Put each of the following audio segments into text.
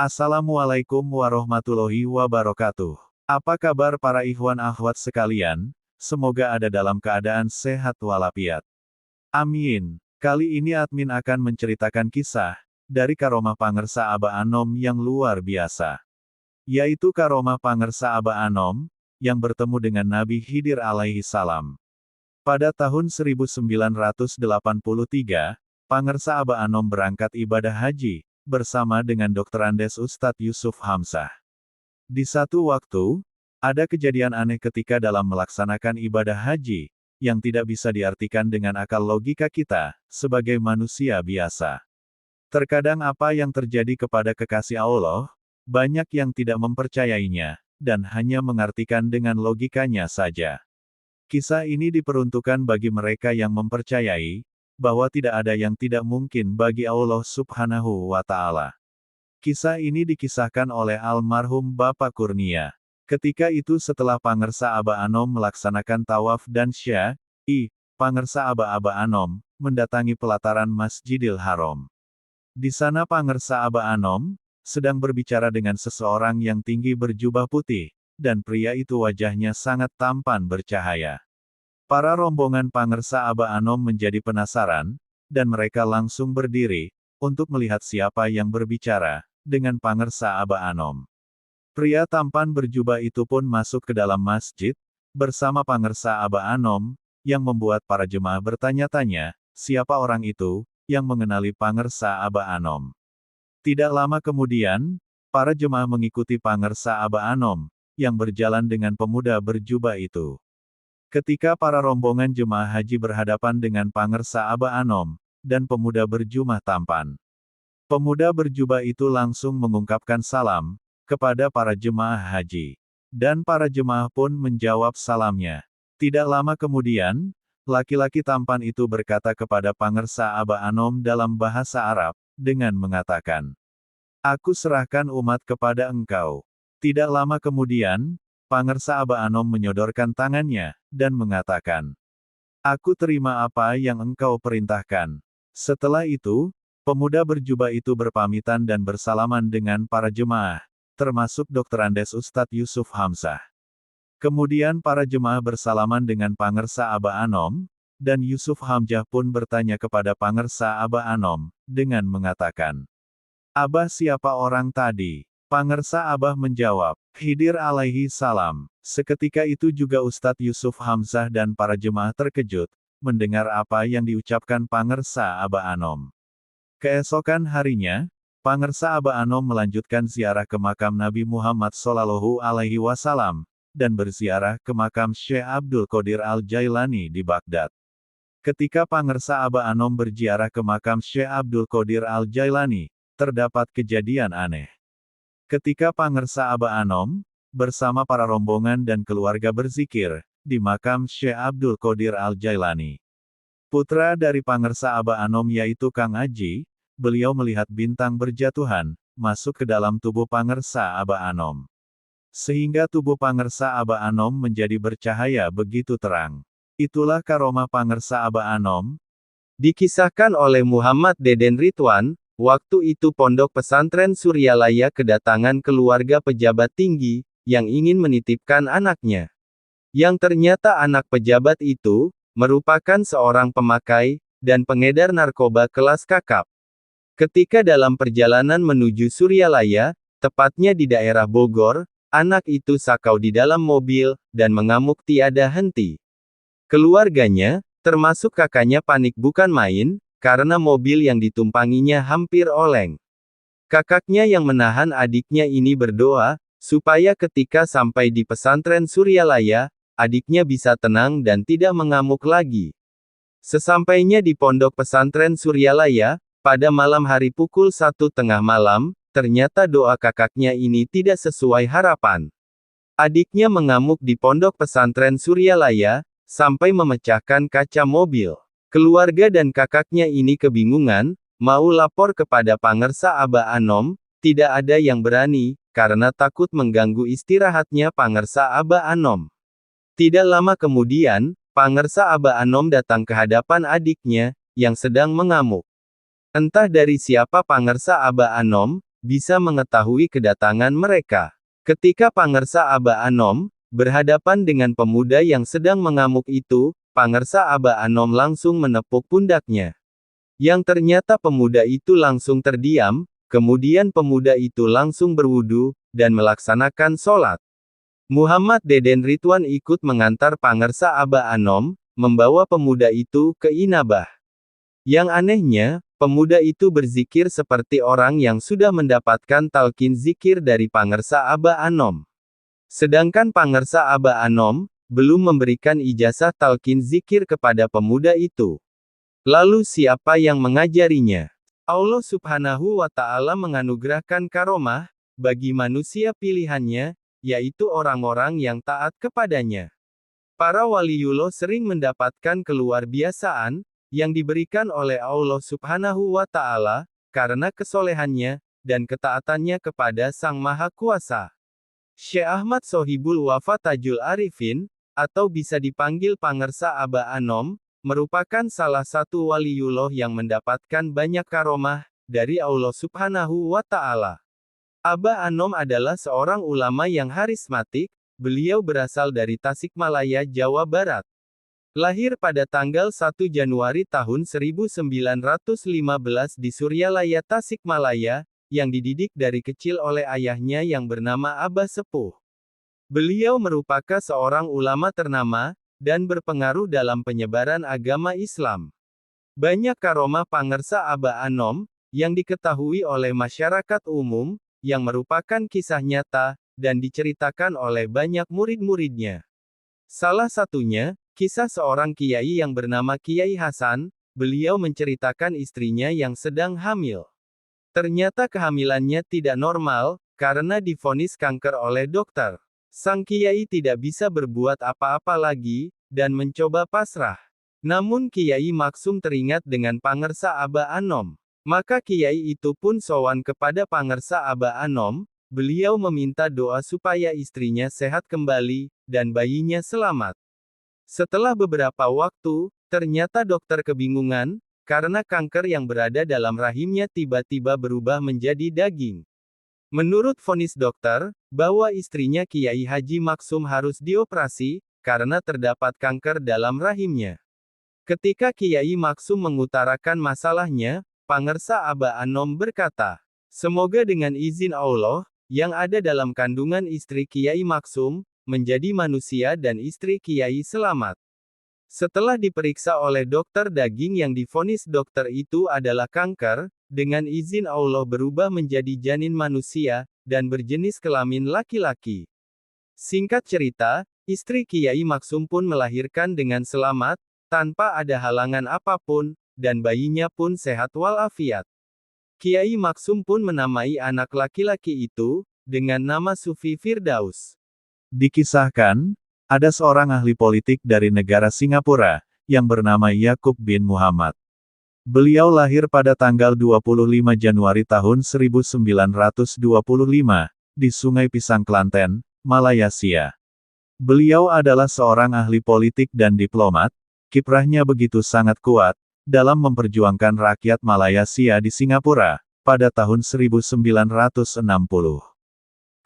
Assalamualaikum warahmatullahi wabarakatuh. Apa kabar para ikhwan akhwat sekalian? Semoga ada dalam keadaan sehat walafiat. Amin. Kali ini admin akan menceritakan kisah dari Karomah Pangersa Aba Anom yang luar biasa. Yaitu Karomah Pangersa Aba Anom yang bertemu dengan Nabi Khidir alaihi salam. Pada tahun 1983, Pangersa Aba Anom berangkat ibadah haji bersama dengan Dr. Andes Ustadz Yusuf Hamzah. Di satu waktu, ada kejadian aneh ketika dalam melaksanakan ibadah haji, yang tidak bisa diartikan dengan akal logika kita, sebagai manusia biasa. Terkadang apa yang terjadi kepada kekasih Allah, banyak yang tidak mempercayainya, dan hanya mengartikan dengan logikanya saja. Kisah ini diperuntukkan bagi mereka yang mempercayai, bahwa tidak ada yang tidak mungkin bagi Allah Subhanahu wa Ta'ala. Kisah ini dikisahkan oleh almarhum Bapak Kurnia. Ketika itu setelah Pangersa Aba Anom melaksanakan tawaf dan sya'i, Pangersa Aba Anom mendatangi pelataran Masjidil Haram. Di sana Pangersa Aba Anom sedang berbicara dengan seseorang yang tinggi berjubah putih, dan pria itu wajahnya sangat tampan bercahaya. Para rombongan Pangersa Aba Anom menjadi penasaran, dan mereka langsung berdiri, untuk melihat siapa yang berbicara dengan Pangersa Aba Anom. Pria tampan berjubah itu pun masuk ke dalam masjid, bersama Pangersa Aba Anom, yang membuat para jemaah bertanya-tanya, siapa orang itu, yang mengenali Pangersa Aba Anom. Tidak lama kemudian, para jemaah mengikuti Pangersa Aba Anom, yang berjalan dengan pemuda berjubah itu. Ketika para rombongan jemaah haji berhadapan dengan Pangersa Aba Anom, dan pemuda berjubah tampan. Pemuda berjubah itu langsung mengungkapkan salam, kepada para jemaah haji. Dan para jemaah pun menjawab salamnya. Tidak lama kemudian, laki-laki tampan itu berkata kepada Pangersa Aba Anom dalam bahasa Arab, dengan mengatakan, "Aku serahkan umat kepada engkau." Tidak lama kemudian, Pangersa Aba Anom menyodorkan tangannya, dan mengatakan, "Aku terima apa yang engkau perintahkan." Setelah itu, pemuda berjubah itu berpamitan dan bersalaman dengan para jemaah, termasuk Dr. Andes Ustadz Yusuf Hamzah. Kemudian para jemaah bersalaman dengan Pangersa Aba Anom, dan Yusuf Hamzah pun bertanya kepada Pangersa Aba Anom, dengan mengatakan, "Abah siapa orang tadi?" Pangersa Abah menjawab, "Khidir alaihi salam." Seketika itu juga Ustadz Yusuf Hamzah dan para jemaah terkejut, mendengar apa yang diucapkan Pangersa Aba Anom. Keesokan harinya, Pangersa Aba Anom melanjutkan ziarah ke makam Nabi Muhammad SAW, dan berziarah ke makam Syekh Abdul Qadir Al-Jailani di Baghdad. Ketika Pangersa Aba Anom berziarah ke makam Syekh Abdul Qadir Al-Jailani, terdapat kejadian aneh. Ketika Pangersa Aba Anom, bersama para rombongan dan keluarga berzikir, di makam Syekh Abdul Qadir Al-Jailani. Putra dari Pangersa Aba Anom yaitu Kang Aji, beliau melihat bintang berjatuhan, masuk ke dalam tubuh Pangersa Aba Anom. Sehingga tubuh Pangersa Aba Anom menjadi bercahaya begitu terang. Itulah karomah Pangersa Aba Anom. Dikisahkan oleh Muhammad Deden Ridwan, waktu itu Pondok Pesantren Suryalaya kedatangan keluarga pejabat tinggi, yang ingin menitipkan anaknya. Yang ternyata anak pejabat itu, merupakan seorang pemakai, dan pengedar narkoba kelas kakap. Ketika dalam perjalanan menuju Suryalaya, tepatnya di daerah Bogor, anak itu sakau di dalam mobil, dan mengamuk tiada henti. Keluarganya, termasuk kakaknya panik bukan main, karena mobil yang ditumpanginya hampir oleng. Kakaknya yang menahan adiknya ini berdoa, supaya ketika sampai di pesantren Suryalaya, adiknya bisa tenang dan tidak mengamuk lagi. Sesampainya di pondok pesantren Suryalaya, pada malam hari pukul 1:30 malam, ternyata doa kakaknya ini tidak sesuai harapan. Adiknya mengamuk di pondok pesantren Suryalaya, sampai memecahkan kaca mobil. Keluarga dan kakaknya ini kebingungan, mau lapor kepada Pangersa Aba Anom, tidak ada yang berani, karena takut mengganggu istirahatnya Pangersa Aba Anom. Tidak lama kemudian, Pangersa Aba Anom datang ke hadapan adiknya, yang sedang mengamuk. Entah dari siapa Pangersa Aba Anom, bisa mengetahui kedatangan mereka. Ketika Pangersa Aba Anom berhadapan dengan pemuda yang sedang mengamuk itu, Pangersa Aba Anom langsung menepuk pundaknya. Yang ternyata pemuda itu langsung terdiam, kemudian pemuda itu langsung berwudu, dan melaksanakan sholat. Muhammad Deden Ridwan ikut mengantar Pangersa Aba Anom, membawa pemuda itu ke Inabah. Yang anehnya, pemuda itu berzikir seperti orang yang sudah mendapatkan talqin zikir dari Pangersa Aba Anom. Sedangkan Pangersa Aba Anom belum memberikan ijazah talqin zikir kepada pemuda itu. Lalu siapa yang mengajarinya? Allah Subhanahu wa Ta'ala menganugerahkan karomah bagi manusia pilihannya, yaitu orang-orang yang taat kepadanya. Para waliullah sering mendapatkan keluarbiasaan yang diberikan oleh Allah Subhanahu wa Ta'ala karena kesolehannya dan ketaatannya kepada Sang Maha Kuasa. Syekh Ahmad Sohibul Wafa Tajul Arifin, atau bisa dipanggil Pangersa Aba Anom, merupakan salah satu waliullah yang mendapatkan banyak karomah dari Allah Subhanahu wa Ta'ala. Aba Anom adalah seorang ulama yang harismatik. Beliau berasal dari Tasikmalaya, Jawa Barat. Lahir pada tanggal 1 Januari tahun 1915 di Suryalaya, Tasikmalaya, yang dididik dari kecil oleh ayahnya yang bernama Abah Sepuh. Beliau merupakan seorang ulama ternama dan berpengaruh dalam penyebaran agama Islam. Banyak karomah Pangersa Aba Anom yang diketahui oleh masyarakat umum, yang merupakan kisah nyata dan diceritakan oleh banyak murid-muridnya. Salah satunya, kisah seorang kiai yang bernama Kiai Hasan. Beliau menceritakan istrinya yang sedang hamil. Ternyata kehamilannya tidak normal, karena divonis kanker oleh dokter. Sang kiai tidak bisa berbuat apa-apa lagi, dan mencoba pasrah. Namun Kiai Maksum teringat dengan Pangersa Aba Anom. Maka kiai itu pun sowan kepada Pangersa Aba Anom. Beliau meminta doa supaya istrinya sehat kembali, dan bayinya selamat. Setelah beberapa waktu, ternyata dokter kebingungan, karena kanker yang berada dalam rahimnya tiba-tiba berubah menjadi daging. Menurut vonis dokter, bahwa istrinya Kiai Haji Maksum harus dioperasi, karena terdapat kanker dalam rahimnya. Ketika Kiai Maksum mengutarakan masalahnya, Pangersa Aba Anom berkata, "Semoga dengan izin Allah, yang ada dalam kandungan istri Kiai Maksum, menjadi manusia dan istri Kiai selamat." Setelah diperiksa oleh dokter daging yang divonis dokter itu adalah kanker, dengan izin Allah berubah menjadi janin manusia, dan berjenis kelamin laki-laki. Singkat cerita, istri Kiai Maksum pun melahirkan dengan selamat, tanpa ada halangan apapun, dan bayinya pun sehat walafiat. Kiai Maksum pun menamai anak laki-laki itu, dengan nama Sufi Firdaus. Dikisahkan, ada seorang ahli politik dari negara Singapura, yang bernama Yakub bin Muhammad. Beliau lahir pada tanggal 25 Januari tahun 1925, di Sungai Pisang Klaten, Malaysia. Beliau adalah seorang ahli politik dan diplomat. Kiprahnya begitu sangat kuat, dalam memperjuangkan rakyat Malaysia di Singapura, pada tahun 1960.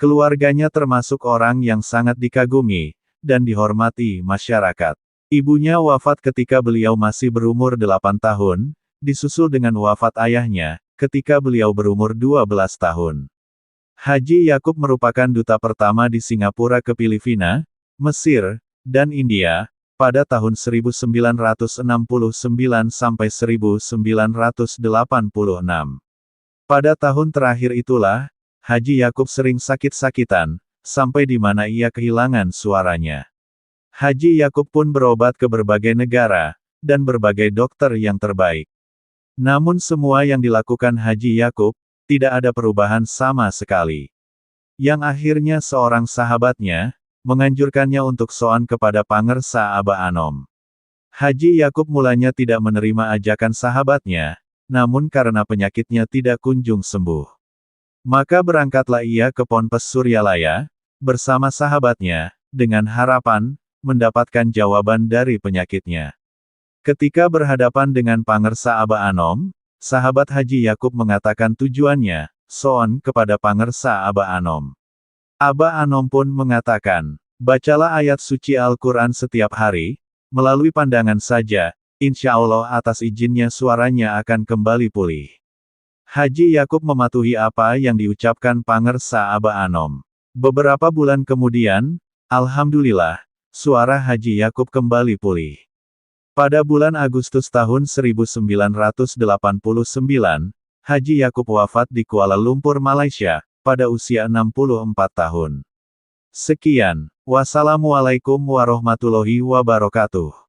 Keluarganya termasuk orang yang sangat dikagumi, dan dihormati masyarakat. Ibunya wafat ketika beliau masih berumur 8 tahun, disusul dengan wafat ayahnya, ketika beliau berumur 12 tahun. Haji Yakub merupakan duta pertama di Singapura ke Filipina, Mesir, dan India, pada tahun 1969 sampai 1986. Pada tahun terakhir itulah, Haji Yakub sering sakit-sakitan, sampai di mana ia kehilangan suaranya. Haji Yakub pun berobat ke berbagai negara, dan berbagai dokter yang terbaik. Namun semua yang dilakukan Haji Yakub, tidak ada perubahan sama sekali. Yang akhirnya seorang sahabatnya, menganjurkannya untuk soan kepada Pangersa Aba Anom. Haji Yakub mulanya tidak menerima ajakan sahabatnya, namun karena penyakitnya tidak kunjung sembuh. Maka berangkatlah ia ke Ponpes Suryalaya, bersama sahabatnya, dengan harapan, mendapatkan jawaban dari penyakitnya. Ketika berhadapan dengan Pangersa Aba Anom, sahabat Haji Yakub mengatakan tujuannya, Soon kepada Pangersa Aba Anom. Aba Anom pun mengatakan, bacalah ayat suci Al-Quran setiap hari, melalui pandangan saja, insya Allah atas izinnya suaranya akan kembali pulih. Haji Yakub mematuhi apa yang diucapkan Pangersa Aba Anom. Beberapa bulan kemudian, alhamdulillah, suara Haji Yakub kembali pulih. Pada bulan Agustus tahun 1989, Haji Yakub wafat di Kuala Lumpur, Malaysia, pada usia 64 tahun. Sekian, wassalamualaikum warahmatullahi wabarakatuh.